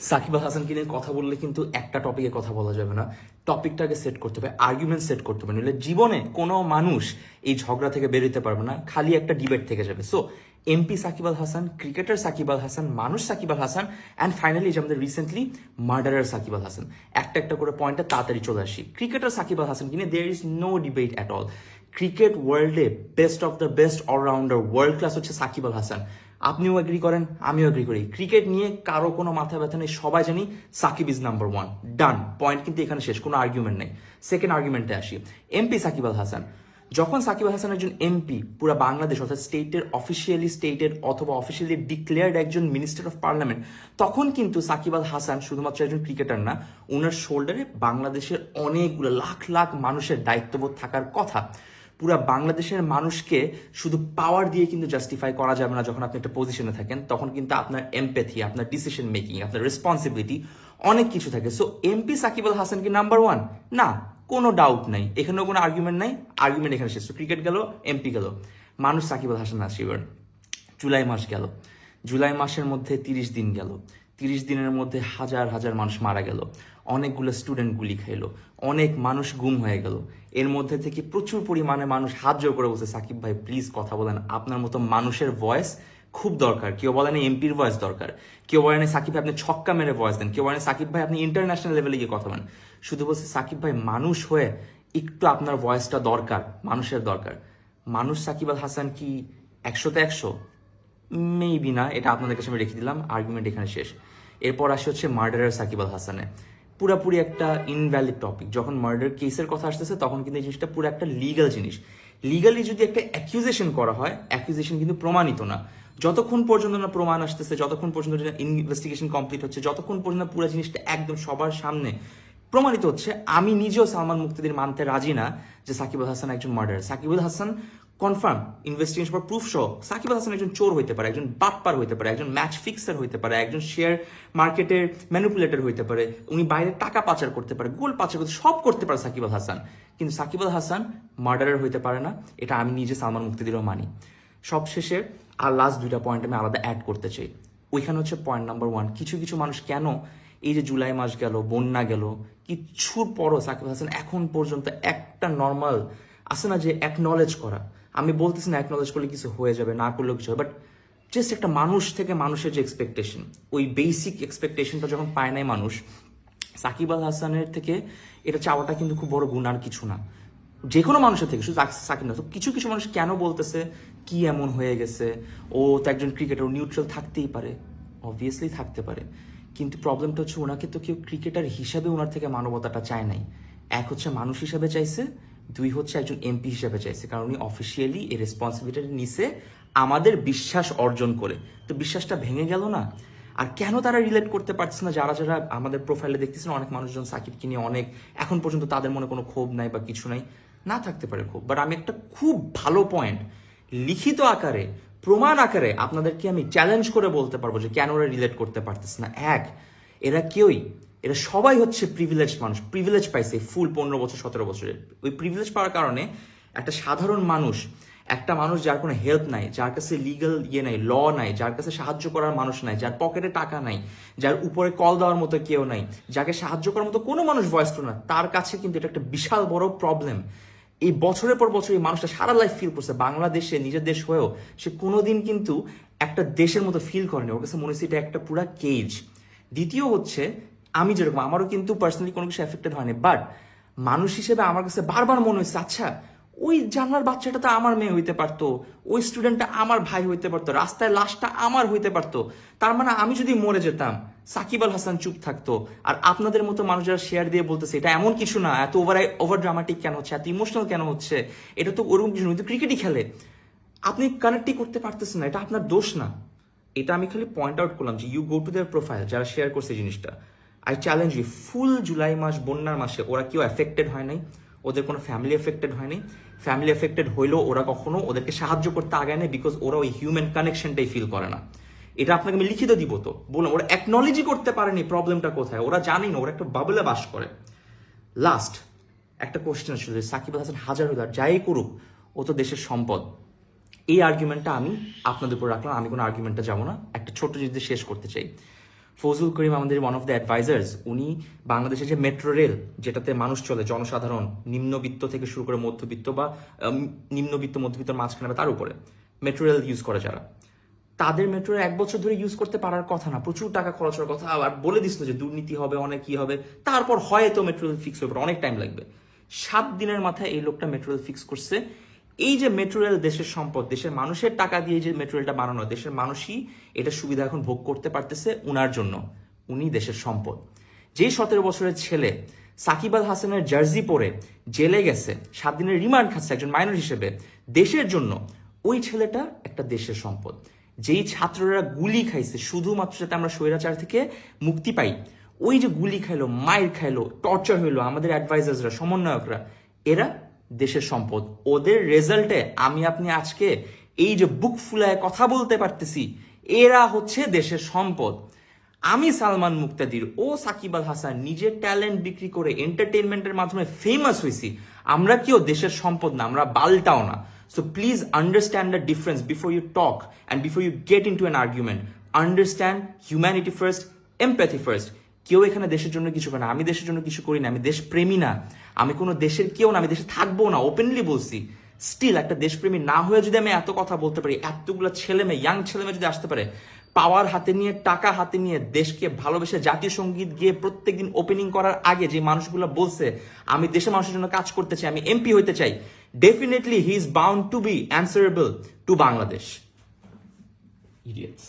সাকিব আল হাসানকে নিয়ে কথা বললে কিন্তু একটা টপিকে কথা বলা যাবে না, টপিকটাকে সেট করতে হবে, আর্গুমেন্ট সেট করতে হবে, নইলে জীবনে কোনো মানুষ এই ঝগড়া থেকে বেরোতে পারবে না, খালি একটা ডিবেট থেকে যাবে। So MP Shakib Al Hasan, cricketer Shakib Al Hasan, মানুষ সাকিব আল হাসান, অ্যান্ড ফাইনালি যে আমাদের রিসেন্টলি মার্ডারার সাকিব আল হাসান। একটা একটা করে পয়েন্টে তাড়াতাড়ি চলে আসি। ক্রিকেটার সাকিব আল হাসান কিনে there is no debate at all. Cricket ওয়ার্ল্ডে best of the best all rounder, world class হচ্ছে সাকিব আল হাসান। আপনিও এগ্রি করেন, আমিও এগ্রি করি। ক্রিকেট নিয়ে কারো কোনো মাথা ব্যথা নেই, সবাই জানি সাকিব ইজ নাম্বার ওয়ান। ডান, পয়েন্ট কিন্তু এখানে শেষ, কোনো আর্গুমেন্ট নেই। সেকেন্ড আর্গুমেন্টে আসি, এমপি সাকিব আল হাসান। যখন সাকিব আল হাসান একজন এমপি, পুরো বাংলাদেশ অর্থাৎ স্টেটের অথবা অফিসিয়ালি ডিক্লেয়ার্ড একজন মিনিস্টার অফ পার্লামেন্ট, তখন কিন্তু সাকিব আল হাসান শুধুমাত্র একজন ক্রিকেটার না, ওনার শোল্ডারে বাংলাদেশের অনেকগুলো লাখ লাখ মানুষের দায়িত্ববোধ থাকার কথা। পুরা বাংলাদেশের মানুষকে শুধু পাওয়ার দিয়ে কিন্তু জাস্টিফাই করা যাবে না। যখন আপনি একটা পজিশনে থাকেন তখন কিন্তু আপনার এমপ্যাথি, আপনার ডিসিশন মেকিং, আপনার রেসপন্সিবিলিটি অনেক কিছু থাকে। সো এমপি সাকিব আল হাসান কি নাম্বার ওয়ান? না, কোনো ডাউট নাই, এখানেও কোনো আর্গুমেন্ট নাই। আর্গুমেন্ট এখানে শেষ। ক্রিকেট গেল, এমপি গেল, মানুষ সাকিব আল হাসান আসিবার। জুলাই মাস গেল, জুলাই মাসের মধ্যে 30 দিন গেল, 30 দিনের মধ্যে হাজার হাজার মানুষ মারা গেল, অনেকগুলো স্টুডেন্ট গুলি খাইলো, অনেক মানুষ গুম হয়ে গেল। এর মধ্যে থেকে প্রচুর পরিমাণে মানুষ হাত জোর করে বলছে সাকিব ভাই প্লিজ কথা বলেন, আপনার মতো মানুষের ভয়েস খুব দরকার। কেউ বলেন এমপির ভয়েস দরকার, কেউ বলেন সাকিব ভাই আপনি ছক্কা মেরে ভয়েস দেন, কেউ বলেন সাকিব ভাই আপনি ইন্টারন্যাশনাল লেভেলে গিয়ে কথা বলেন। শুধু বলছে সাকিব ভাই মানুষ হয়ে একটু আপনার ভয়েসটা দরকার, মানুষের দরকার। মানুষ সাকিব আল হাসান কি 100-তে 100? মেবি না, এটা আপনাদের কাছে আমি রেখে দিলাম। আর্গুমেন্ট এখানে শেষ। এরপর আসে হচ্ছে মার্ডারার সাকিব আল হাসানে। পুরাপুরি একটা ইনভ্যালিড টপিক। যখন মার্ডার কেসের কথা আসতেছে তখন কিন্তু এই জিনিসটা পুরো একটা লিগাল জিনিস। লিগালি যদি একটা অ্যাকিউজেশন করা হয়, অ্যাকিউজেশন কিন্তু প্রমাণিত না। যতক্ষণ পর্যন্ত না প্রমাণ আসতেছে, যতক্ষণ পর্যন্ত ইনভেস্টিগেশন কমপ্লিট হচ্ছে, যতক্ষণ পর্যন্ত পুরো জিনিসটা একদম সবার সামনে প্রমাণিত হচ্ছে, আমি নিজেও সালমান মুক্তিদির মানতে রাজি না যে সাকিব আল হাসান একজন murder. Shakib Al Hasan confirm investigation পর প্রুফ সহ সাকিব আল হাসান একজন চোর হইতে পারে, একজন বাটপার হইতে পারে, একজন ম্যাচ ফিক্সার হইতে পারে, একজন শেয়ার মার্কেটের ম্যানিপুলেটর হইতে পারে, উনি বাইরে টাকা পাচার করতে পারে, গোল পাচার করতে, সব করতে পারে সাকিব আল হাসান। কিন্তু সাকিব আল হাসান মার্ডারার হইতে পারে না, এটা আমি নিজে সালমান মুক্তিদিরও মানি। সবশেষে আর লাস্ট দুইটা পয়েন্ট আমি আলাদা অ্যাড করতে চাই। ওইখানে হচ্ছে পয়েন্ট নাম্বার ওয়ান, কিছু কিছু মানুষ কেন এই যে জুলাই মাস গেল, বন্যা গেল, কিছুর পরও সাকিব হাসান এখন পর্যন্ত একটা নর্মাল আছে না যে অ্যাকনলেজ করা। আমি বলতেছি না অ্যাকনলেজ করলে কিছু হয়ে যাবে, না করলেও কিছু হবে, বাট জাস্ট একটা মানুষ থেকে মানুষের যে এক্সপেকটেশন, ওই বেসিক এক্সপেকটেশনটা যখন পায় নাই মানুষ, সাকিব আল হাসানের থেকে এটা চাওয়াটা কিন্তু খুব বড় গুণ আর কিছু না। যে কোনো মানুষের থেকে, শুধু সাকিব না। তো কিছু কিছু মানুষ কেন বলতেছে কি এমন হয়ে গেছে, ও তো একজন ক্রিকেটার, নিউট্রাল থাকতেই পারে, অবভিয়াসলি থাকতে পারে, কিন্তু প্রবলেমটা হচ্ছে ওনাকে তো কেউ ক্রিকেটার হিসাবে ওনার থেকে মানবতাটা চায় নাই। এক হচ্ছে মানুষ হিসাবে চাইছে, দুই হচ্ছে একজন এমপি হিসাবে চাইছে, কারণ উনি অফিসিয়ালি এই রেসপন্সিবিলিটি নিছে আমাদের বিশ্বাস অর্জন করে। তো বিশ্বাসটা ভেঙে গেল না। আর কেন তারা রিলেট করতে পারছে না, যারা যারা আমাদের প্রোফাইলে দেখতেছেন অনেক মানুষজন সাকিবকে নিয়ে অনেক, এখন পর্যন্ত তাদের মনে কোনো ক্ষোভ নাই বা কিছু নাই, না থাকতে পারে ক্ষোভ, বাট আমি একটা খুব ভালো পয়েন্ট লিখিত আকারে, প্রমাণ আকারে আপনাদেরকে আমি চ্যালেঞ্জ করে বলতে পারবো যে কেন ওরা রিলেট করতে পারতেছে না। এক, এরা সবাই হচ্ছে প্রিভিলেজ মানুষ, প্রিভিলেজ পাইছে ফুল 15 বছর 17 বছরের। ওই প্রিভিলেজ পাওয়ার কারণে একটা সাধারণ মানুষ, একটা মানুষ যার কোনো হেল্প নাই, যার কাছে লিগাল নাই, ল নাই, যার কাছে সাহায্য করার মানুষ নাই, যার পকেটে টাকা নাই, যার উপরে কল দেওয়ার মতো কেউ নাই, যাকে সাহায্য করার মতো কোনো মানুষ ভয়েস না, তার কাছে কিন্তু এটা একটা বিশাল বড় প্রবলেম। এই বছরের পর বছর এই মানুষটা সারা লাইফ ফিল করছে, বাংলাদেশে নিজের দেশ হয়েও সে কোনোদিন কিন্তু একটা দেশের মতো ফিল করেনি। ওর কাছে মনে হচ্ছে এটা একটা পুরা কেজ। দ্বিতীয় হচ্ছে, আমি যেরকম, আমারও কিন্তু পার্সোনালি কোনো কিছু এফেক্টেড হয়নি, বাট মানুষ হিসেবে আমার কাছে বারবার মনে হয়েছে আচ্ছা ওই জানলার বাচ্চাটা তো আমার মেয়ে হইতে পারতো, ওই স্টুডেন্টটা আমার ভাই হইতে পারতো, রাস্তায় লাশটা আমার হইতে পারতো। তার মানে আমি যদি মরে যেতাম সাকিব আল হাসান চুপ থাকতো, আর আপনাদের মতো মানুষ যারা শেয়ার দিয়ে বলতেছে এটা এমন কিছু না, এত ওভার ড্রামাটিক কেন হচ্ছে, এত ইমোশনাল কেন হচ্ছে, এটা তো ওরকম কিছু নয়, তো ক্রিকেটই খেলে, আপনি কানেক্টই করতে পারতেছেন না, এটা আপনার দোষ না। এটা আমি খালি পয়েন্ট আউট করলাম যে you go to their profile, যারা শেয়ার করছে জিনিসটা, I challenge you, full July মাস বন্যার মাসে ওরা কেউ এফেক্টেড হয় নাই, ওদের কোনো ফ্যামিলি এফেক্টেড হয়নি। ফ্যামিলি এফেক্টেড হইলেও ওরা কখনো ওদেরকে সাহায্য করতে আগায় না, বিকজ ওরা ওই হিউম্যান কানেকশনটাই ফিল করে না। এটা আপনাকে আমি লিখিত দিব, তো বললাম ওরা অ্যাকনলেজই করতে পারেনি প্রবলেমটা কোথায়, ওরা জানি না, ওরা একটা বাবলে বাস করে। লাস্ট একটা কোশ্চেন ছিল, সাকিব আল হাসান হাজার যাই করুক ও তো দেশের সম্পদ। এই আর্গুমেন্টটা আমি আপনাদের উপর রাখলাম, আমি কোনো আর্গুমেন্টটা যাবো না, একটা ছোট জিনিস দিয়ে শেষ করতে চাই। ফজলুল করিম আমাদের ওয়ান অফ দ্য অ্যাডভাইজার্স, উনি বাংলাদেশের যে মেট্রো রেল, যেটাতে মানুষ চলে, জনসাধারণ, নিম্নবিত্ত থেকে শুরু করে মধ্যবিত্ত বা নিম্নবিত্ত মধ্যবিত্তের মাঝখানে বা তার উপরে মেট্রো রেল ইউজ করে যারা, তাদের মেট্রো 1 বছর ধরে ইউজ করতে পারার কথা না, প্রচুর টাকা খরচ হওয়ার কথা, আর বলে দিছিল যে দুর্নীতি হবে, অনেক কি হবে, তারপর হয়তো মেট্রো রেল ফিক্স হবে, অনেক টাইম লাগবে। 7 দিনের মাথায় এই লোকটা মেট্রো রেল ফিক্স করছে। এই যে মেট্রো রেল দেশের সম্পদ, দেশের মানুষের টাকা দিয়ে যে মেট্রো রেলটা বানানো, দেশের মানুষই এটা সুবিধা এখন ভোগ করতে পারতেছে উনার জন্য, উনি দেশের সম্পদ। যে 17 বছরের ছেলে সাকিব আল হাসানের জার্সি পরে জেলে গেছে, 7 দিনের রিমান্ড খাচ্ছে একজন মাইনর হিসেবে দেশের জন্য, ওই ছেলেটা একটা দেশের সম্পদ। যেই ছাত্ররা গুলি খাইছে শুধুমাত্র যাতে আমরা স্বৈরাচার থেকে মুক্তি পাই, ওই যে গুলি খাইলো, মাইর খাইলো, টর্চার হইলো, আমাদের অ্যাডভাইজার্সরা, সমন্বয়করা, এরা দেশের সম্পদ। ওদের রেজাল্টে আমি আপনি আজকে এই যে বুক ফুলায় কথা বলতে পারতেছি, এরা হচ্ছে দেশের সম্পদ। আমি সালমান মুক্তাদির ও সাকিব আল হাসান নিজের ট্যালেন্ট বিক্রি করে এন্টারটেনমেন্টের মাধ্যমে ফেমাস হয়েছি, আমরা কেউ দেশের সম্পদ না, আমরা বালটাও না। So please understand the difference before you talk and before you get into an argument. Understand humanity first, empathy first. কেউ এখানে দেশের জন্য কিছু করে না, আমি দেশের জন্য কিছু করি না, আমি দেশপ্রেমী না, আমি কোনো দেশের কেউ না, আমি দেশে থাকবো না, ওপেনলি বলছি। স্টিল একটা দেশপ্রেমী না হয়ে যদি আমি এত কথা বলতে পারি, এতগুলো ছেলে মেয়ে, ইয়াং ছেলে মেয়ে যদি আসতে পারে, পাওয়ার হাতে নিয়ে, টাকা হাতে নিয়ে, দেশকে ভালোবেসে জাতীয় সঙ্গীত গিয়ে প্রত্যেকদিন ওপেনিং করার আগে যে মানুষগুলো বলছে আমি দেশের মানুষের জন্য কাজ করতে চাই, আমি এমপি হইতে চাই, definitely he is bound to be answerable to Bangladesh. Idiots.